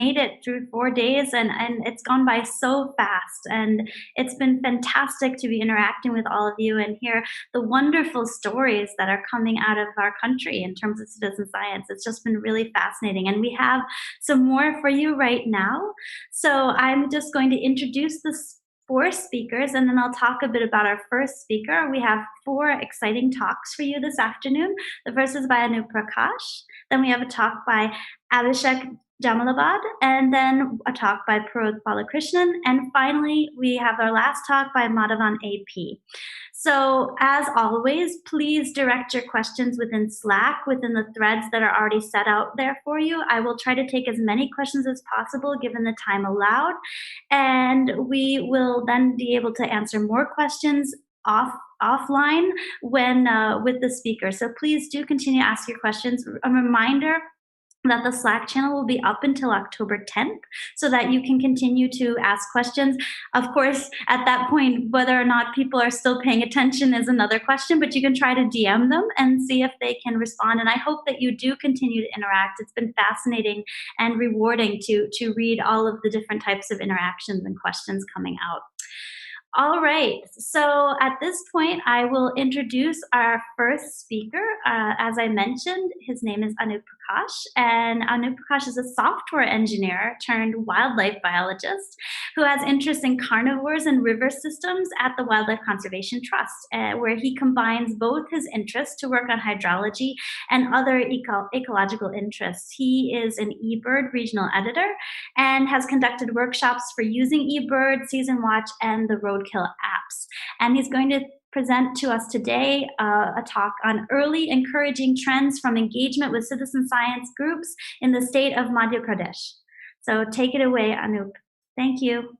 made it through 4 days, and it's gone by so fast. And it's been fantastic to be interacting with all of you and hear the wonderful stories that are coming out of our country in terms of citizen science. It's just been really fascinating. And we have some more for you right now. So I'm just going to introduce the 4 speakers, and then I'll talk a bit about our first speaker. We have 4 exciting talks for you this afternoon. The first is by Anup Prakash. Then we have a talk by Abhishek Jamalabad, and then a talk by Parod Balakrishnan. And finally, we have our last talk by Madhavan AP. So as always, please direct your questions within Slack, within the threads that are already set out there for you. I will try to take as many questions as possible given the time allowed. And we will then be able to answer more questions offline when with the speaker. So please do continue to ask your questions. A reminder that the Slack channel will be up until October 10th so that you can continue to ask questions. Of course, at that point, whether or not people are still paying attention is another question, but you can try to DM them and see if they can respond. And I hope that you do continue to interact. It's been fascinating and rewarding to read all of the different types of interactions and questions coming out. All right, so at this point, I will introduce our first speaker. As I mentioned, his name is Anup Prakash, and Anup Prakash is a software engineer turned wildlife biologist who has interest in carnivores and river systems at the Wildlife Conservation Trust, where he combines both his interests to work on hydrology and other ecological interests. He is an eBird regional editor and has conducted workshops for using eBird, Season Watch, and the Roadkill apps. And he's going to present to us today a talk on early encouraging trends from engagement with citizen science groups in the state of Madhya Pradesh. So take it away, Anup. Thank you.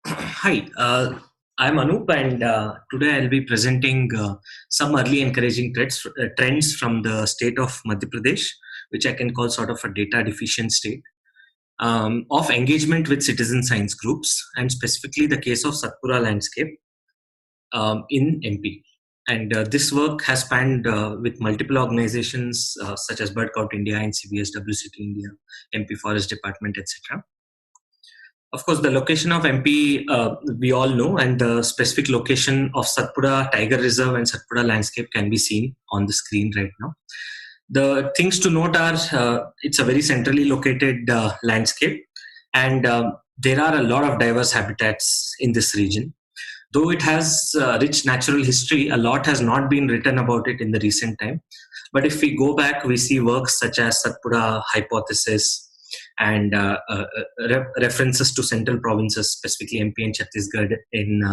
Hi, I'm Anup, and today I'll be presenting some early encouraging trends from the state of Madhya Pradesh, which I can call sort of a data-deficient state, of engagement with citizen science groups, and specifically the case of Satpura landscape in MP. And this work has spanned with multiple organizations such as Birdcount India, NCBS, WCT India, MP Forest Department, etc. Of course, the location of MP we all know, and the specific location of Satpura Tiger Reserve and Satpura landscape can be seen on the screen right now. The things to note are it's a very centrally located landscape, and there are a lot of diverse habitats in this region. Though it has rich natural history, a lot has not been written about it in the recent time. But if we go back, we see works such as Satpura Hypothesis and references to central provinces, specifically MP and Chhattisgarh in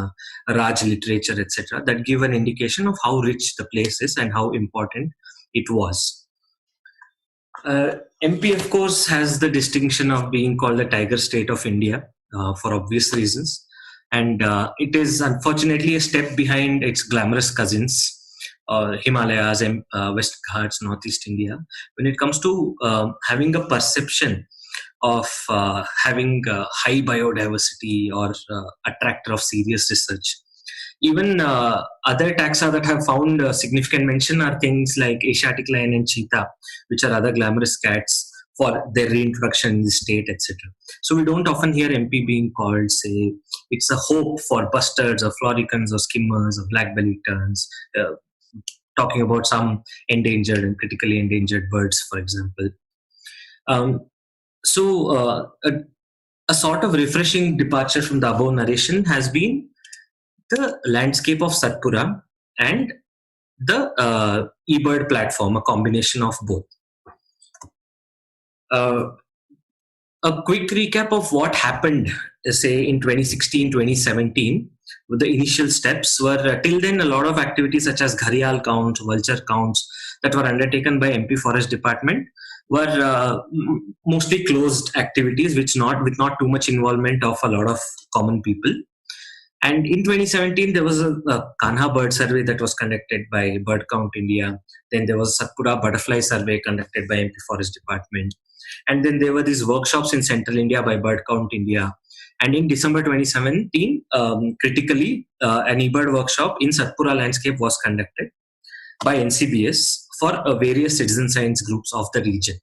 Raj literature, etc., that give an indication of how rich the place is and how important it was. MP, of course, has the distinction of being called the Tiger State of India for obvious reasons. And it is unfortunately a step behind its glamorous cousins, Himalayas and West Ghats, Northeast India, when it comes to having a perception of having high biodiversity or attractor of serious research. Even other taxa that have found significant mention are things like Asiatic lion and cheetah, which are other glamorous cats for their reintroduction in the state, etc. So we don't often hear MP being called, say, it's a hope for bustards or floricans or skimmers or black-bellied terns, talking about some endangered and critically endangered birds, for example. So a sort of refreshing departure from the above narration has been the landscape of Satpura and the eBird platform, a combination of both. A quick recap of what happened, say, in 2016, 2017, with the initial steps were till then a lot of activities such as gharial counts, vulture counts that were undertaken by MP Forest Department were mostly closed activities, with not too much involvement of a lot of common people. And in 2017, there was a Kanha Bird Survey that was conducted by Birdcount India. Then there was Satpura Butterfly Survey conducted by MP Forest Department. And then there were these workshops in Central India by Birdcount India. And in December 2017, critically, an eBird workshop in Satpura landscape was conducted by NCBS for various citizen science groups of the region.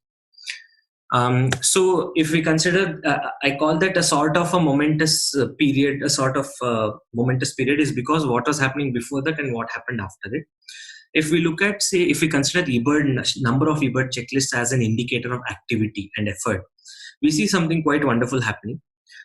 So if we consider, I call that a sort of a momentous period, momentous period is because what was happening before that and what happened after it. If we look at, say, if we consider eBird, number of eBird checklists as an indicator of activity and effort, we see something quite wonderful happening.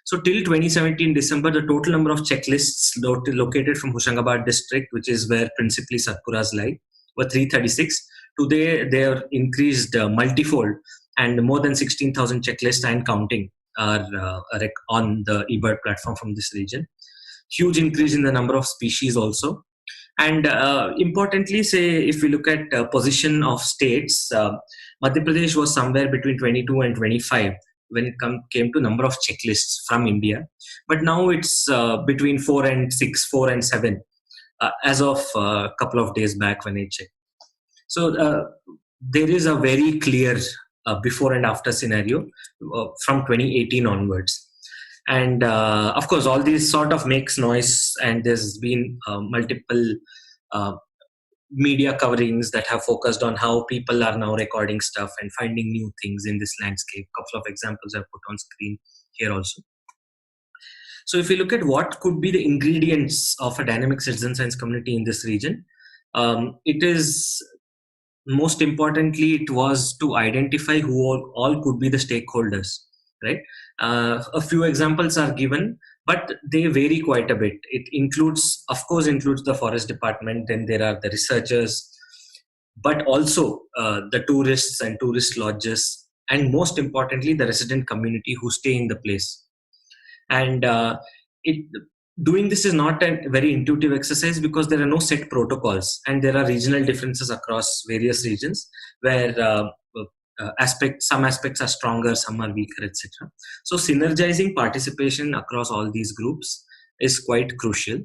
So till 2017 December, the total number of checklists located from Hoshangabad district, which is where principally Satpuras lie, were 336. Today, they are increased multifold, and more than 16,000 checklists and counting are on the eBird platform from this region. Huge increase in the number of species also. And importantly, say, if we look at position of states, Madhya Pradesh was somewhere between 22 and 25 when it came to number of checklists from India. But now it's between 4 and 6, 4 and 7 as of a couple of days back when I checked. So there is a very clear before and after scenario from 2018 onwards. And of course, all these sort of makes noise, and there's been multiple media coverings that have focused on how people are now recording stuff and finding new things in this landscape. A couple of examples I've put on screen here also. So if we look at what could be the ingredients of a dynamic citizen science community in this region, it is most importantly, it was to identify who all could be the stakeholders, right? A few examples are given, but they vary quite a bit. It includes, of course, the forest department, then there are the researchers, but also the tourists and tourist lodges, and most importantly, the resident community who stay in the place. And doing this is not a very intuitive exercise because there are no set protocols, and there are regional differences across various regions where some aspects are stronger, some are weaker, etc. So synergizing participation across all these groups is quite crucial.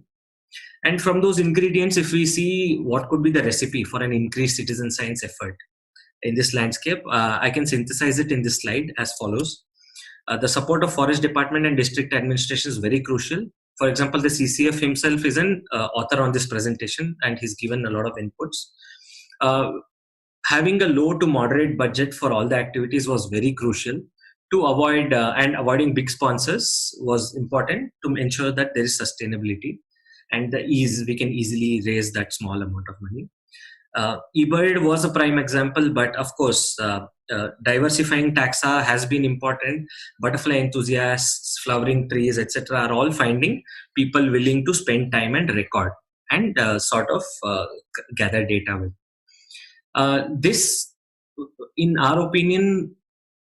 And from those ingredients, if we see what could be the recipe for an increased citizen science effort in this landscape, I can synthesize it in this slide as follows. The support of forest department and district administration is very crucial. For example, the CCF himself is an author on this presentation, and he's given a lot of inputs. Having a low to moderate budget for all the activities was very crucial to avoid, and avoiding big sponsors was important to ensure that there is sustainability and we can easily raise that small amount of money. eBird was a prime example, but of course, diversifying taxa has been important. Butterfly enthusiasts, flowering trees, etc., are all finding people willing to spend time and record and gather data with. This, in our opinion,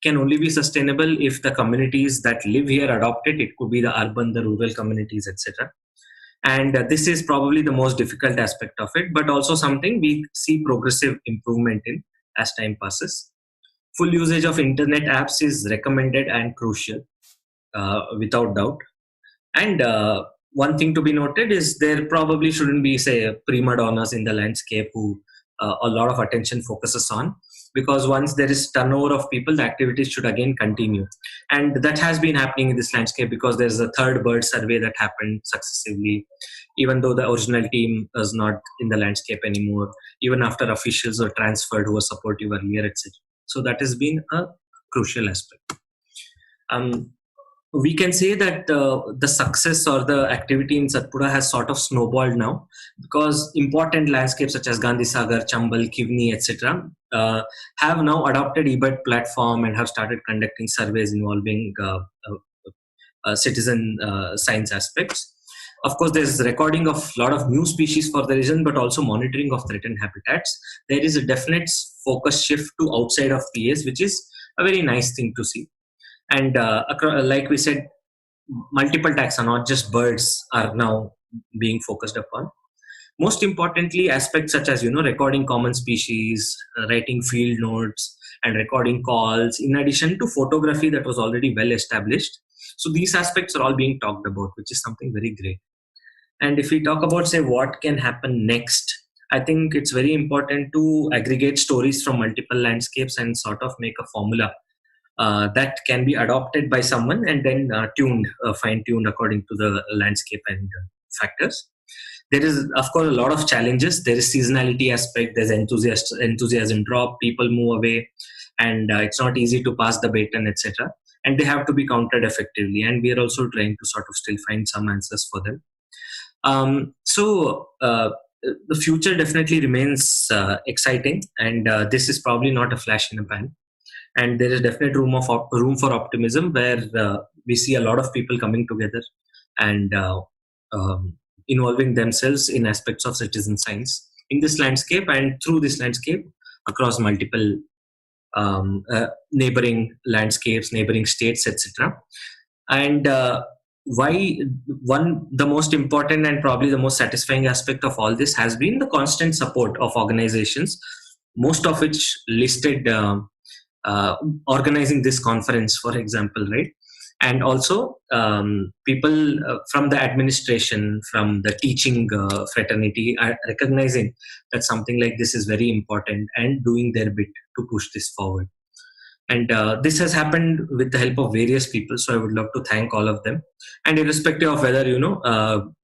can only be sustainable if the communities that live here adopt it. It could be the urban, the rural communities, etc. And this is probably the most difficult aspect of it, but also something we see progressive improvement in as time passes. Full usage of internet apps is recommended and crucial, without doubt. And one thing to be noted is there probably shouldn't be, say, prima donnas in the landscape who a lot of attention focuses on, because once there is turnover of people, the activities should again continue. And that has been happening in this landscape because there's a third bird survey that happened successively, even though the original team is not in the landscape anymore, even after officials were transferred who were supportive earlier, etc. So that has been a crucial aspect. We can say that the success or the activity in Satpura has sort of snowballed now, because important landscapes such as Gandhisagar, Chambal, Kheoni, etc. Have now adopted eBird platform and have started conducting surveys involving citizen science aspects. Of course, there's recording of a lot of new species for the region, but also monitoring of threatened habitats. There is a definite focus shift to outside of PAs, which is a very nice thing to see. And like we said, multiple taxa, not just birds, are now being focused upon. Most importantly, aspects such as recording common species, writing field notes, and recording calls, in addition to photography that was already well established. So these aspects are all being talked about, which is something very great. And if we talk about, say, what can happen next, I think it's very important to aggregate stories from multiple landscapes and sort of make a formula that can be adopted by someone and then fine-tuned according to the landscape and factors. There is, of course, a lot of challenges. There is seasonality aspect. There's enthusiasm drop. People move away, and it's not easy to pass the baton, etc. And they have to be countered effectively. And we are also trying to sort of still find some answers for them. The future definitely remains exciting, and this is probably not a flash in a pan. And there is definite room for optimism, where we see a lot of people coming together and involving themselves in aspects of citizen science in this landscape, and through this landscape across multiple neighboring landscapes, neighboring states, etc. And the most important and probably the most satisfying aspect of all this has been the constant support of organizations, most of which listed organizing this conference, for example, right? And also people from the administration, from the teaching fraternity are recognizing that something like this is very important and doing their bit to push this forward. And this has happened with the help of various people, so I would love to thank all of them. And irrespective of whether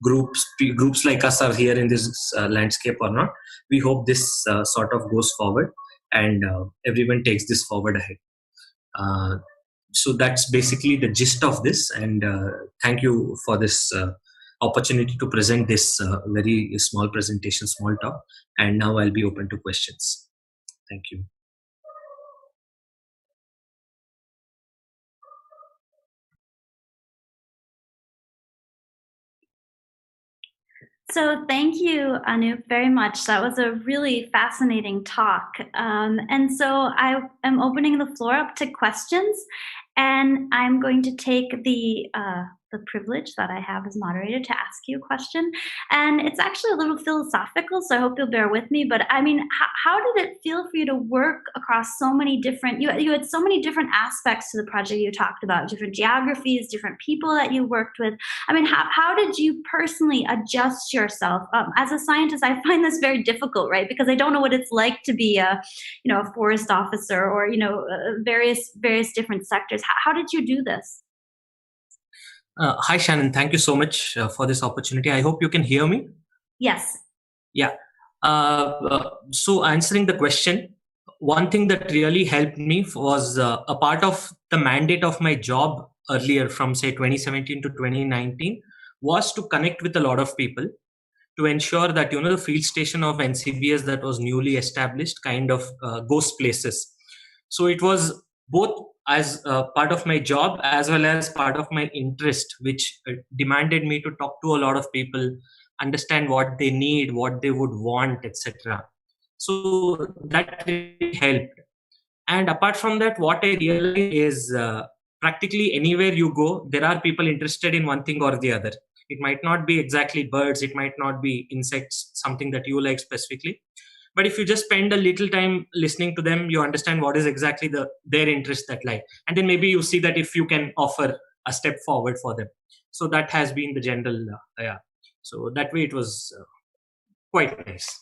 groups like us are here in this landscape or not, we hope this sort of goes forward, and everyone takes this forward ahead. So that's basically the gist of this, and thank you for this opportunity to present this very small presentation, small talk. And now I'll be open to questions. Thank you. So thank you, Anup, very much. That was a really fascinating talk. And so I am opening the floor up to questions, and I'm going to take the privilege that I have as moderator to ask you a question. And it's actually a little philosophical, so I hope you'll bear with me. But I mean, how did it feel for you to work across so many different, you had so many different aspects to the project you talked about, different geographies, different people that you worked with. I mean, how did you personally adjust yourself? As a scientist, I find this very difficult, right? Because I don't know what it's like to be a forest officer, or, various different sectors. How did you do this? Hi, Shannon. Thank you so much for this opportunity. I hope you can hear me. Yes. Yeah. So answering the question, one thing that really helped me was a part of the mandate of my job earlier, from say 2017 to 2019, was to connect with a lot of people to ensure that the field station of NCBS that was newly established kind of goes places. So it was both as part of my job as well as part of my interest, which demanded me to talk to a lot of people, understand what they need, what they would want, etc. So that really helped. And apart from that, what I realized is practically anywhere you go, there are people interested in one thing or the other. It might not be exactly birds, it might not be insects, something that you like specifically. But if you just spend a little time listening to them, you understand what is exactly their interest that lie. And then maybe you see that if you can offer a step forward for them. So that has been the general, So that way it was quite nice.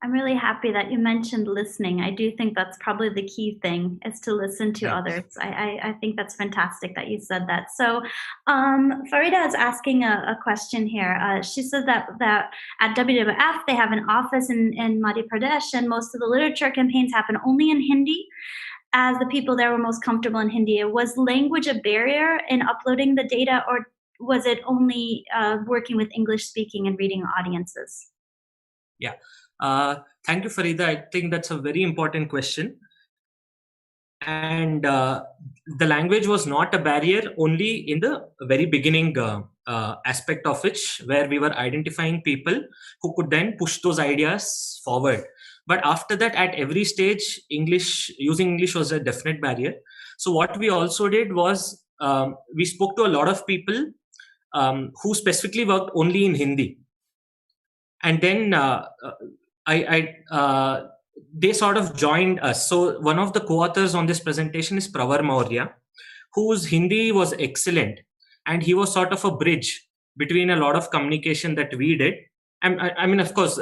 I'm really happy that you mentioned listening. I do think that's probably the key thing, is to listen to others. I think that's fantastic that you said that. So Farida is asking a question here. She said that at WWF, they have an office in Madhya Pradesh, and most of the literature campaigns happen only in Hindi, as the people there were most comfortable in Hindi. Was language a barrier in uploading the data, or was it only working with English-speaking and reading audiences? Yeah. Thank you, Farida. I think that's a very important question. And the language was not a barrier only in the very beginning aspect of which, where we were identifying people who could then push those ideas forward. But after that, at every stage, using English was a definite barrier. So what we also did was we spoke to a lot of people who specifically worked only in Hindi. And then they sort of joined us. So one of the co-authors on this presentation is Pravar Mourya, whose Hindi was excellent. And he was sort of a bridge between a lot of communication that we did. I mean, of course,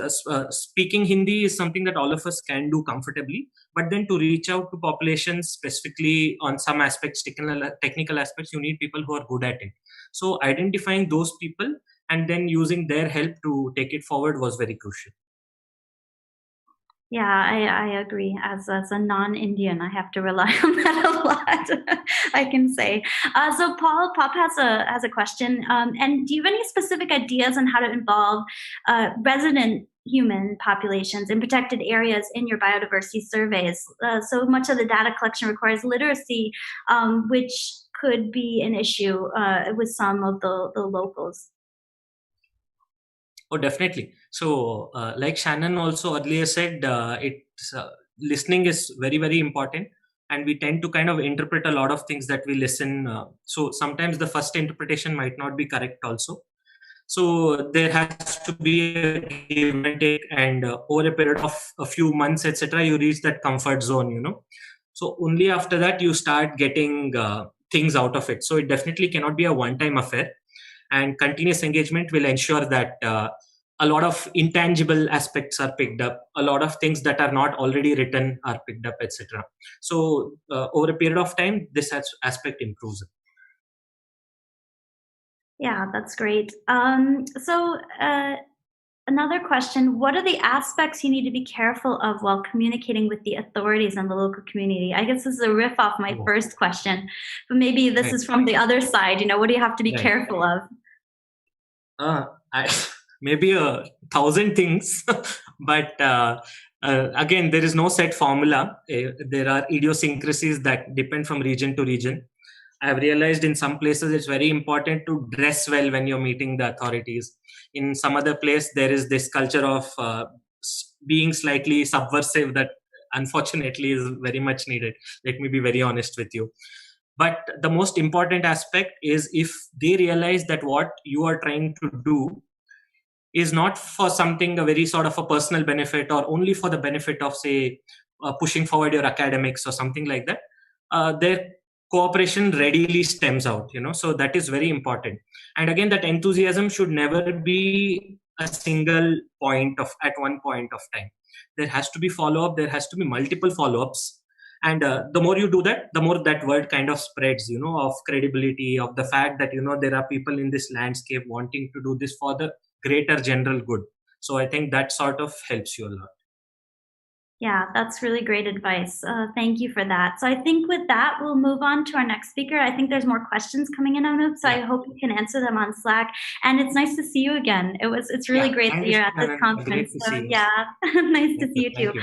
speaking Hindi is something that all of us can do comfortably. But then to reach out to populations specifically on some aspects, technical aspects, you need people who are good at it. So identifying those people and then using their help to take it forward was very crucial. Yeah, I agree. As a non-Indian, I have to rely on that a lot. I can say. So Pop has a question. And do you have any specific ideas on how to involve resident human populations in protected areas in your biodiversity surveys? So much of the data collection requires literacy, which could be an issue with some of the locals. Oh, definitely. So, like Shannon also earlier said, listening is very, very important, and we tend to kind of interpret a lot of things that we listen. So sometimes the first interpretation might not be correct also. So there has to be a give and take, and over a period of a few months, etc., you reach that comfort zone. So only after that you start getting things out of it. So it definitely cannot be a one-time affair, and continuous engagement will ensure that a lot of intangible aspects are picked up, a lot of things that are not already written are picked up, etc. So over a period of time, this aspect improves. Yeah, that's great. Another question, what are the aspects you need to be careful of while communicating with the authorities and the local community? I guess this is a riff off my first question, but maybe this is from the other side. What do you have to be careful of? Maybe 1,000 things, but again, there is no set formula. There are idiosyncrasies that depend from region to region. I've realized in some places it's very important to dress well when you're meeting the authorities. In some other place, there is this culture of being slightly subversive that unfortunately is very much needed. Let me be very honest with you. But the most important aspect is if they realize that what you are trying to do is not for something a very sort of a personal benefit or only for the benefit of, say, pushing forward your academics or something like that, their cooperation readily stems out. So that is very important. And again, that enthusiasm should never be a single point at one point of time. There has to be follow-up. There has to be multiple follow-ups. And the more you do that, the more that word kind of spreads, of credibility, of the fact that, there are people in this landscape wanting to do this for the greater general good. So I think that sort of helps you a lot. Yeah, that's really great advice. Thank you for that. So I think with that, we'll move on to our next speaker. I think there's more questions coming in, Anup, so I hope you can answer them on Slack. And it's nice to see you again. It's really great that you're at this conference. So, yeah, nice to see you too.